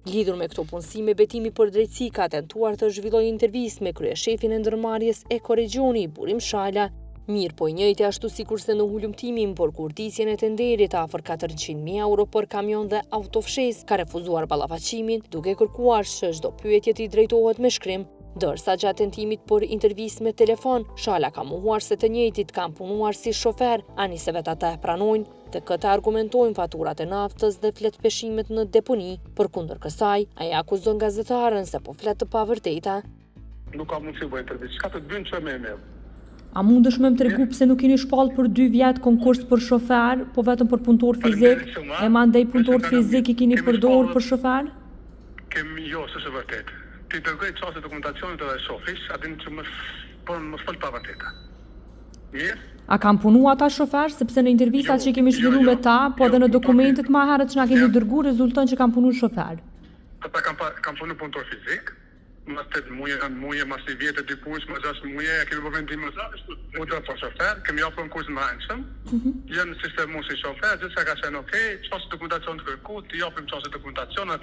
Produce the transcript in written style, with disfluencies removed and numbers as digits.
Lidhur me këto punësime, Betimi për Drejtësi ka tentuar të zhvillojë intervistë me kryeshefin e ndërmarrjes ekoregjioni Burim Shala. Mirë po i njëjti ashtu sikurse në hulumtimin për kurtisjen e tenderit afër 400.000 euro për kamion dhe autofshes, ka refuzuar ballafaqimin, duke kërkuar që çdo pyetje t'i drejtohet me shkrim. Dërsa gjatë tentimit për intervistë me telefon, Shala ka mohuar se të njëjtit kanë punuar si shofer, ani se vetë ata e pranojnë. Të këtë argumentojnë faturat e naftës dhe flet peshimet në deponi. Përkundër kësaj, ai akuzon gazetaren se po flet të pavërteta. Nuk ka mundësi bëj intervistë. Çka të bën çë më mirë? A mundesh më tregu pse nuk keni shpall për 2 vjet konkurs për shofer, po vetëm për punëtor fizik? E mandej punëtor fizik i keni përdorur për shofer? Jo, s'është vërtet. Ti dërgoj çështje dokumentacionit edhe shofis, atin që më fol pa vërteta. Mirë? A kanë punu ata shofer, sepse në intervistat që kemi zhvilluar me ta, po edhe në dokumentet më herët që na keni dërguar rezulton që kanë punu shofer. Ata kanë punu punëtor fizik, mas 8 muaj, mas 1 vjet, 2 punës, mas 6 muaj, kemi vendim më zanë, u do të shofer, kemi hapur kursin më anshëm. Janë sistemu si shofer, gjithçka ka qenë okay, çfarë dokumentacion të kërkuat, ti japim çfarë dokumentacion e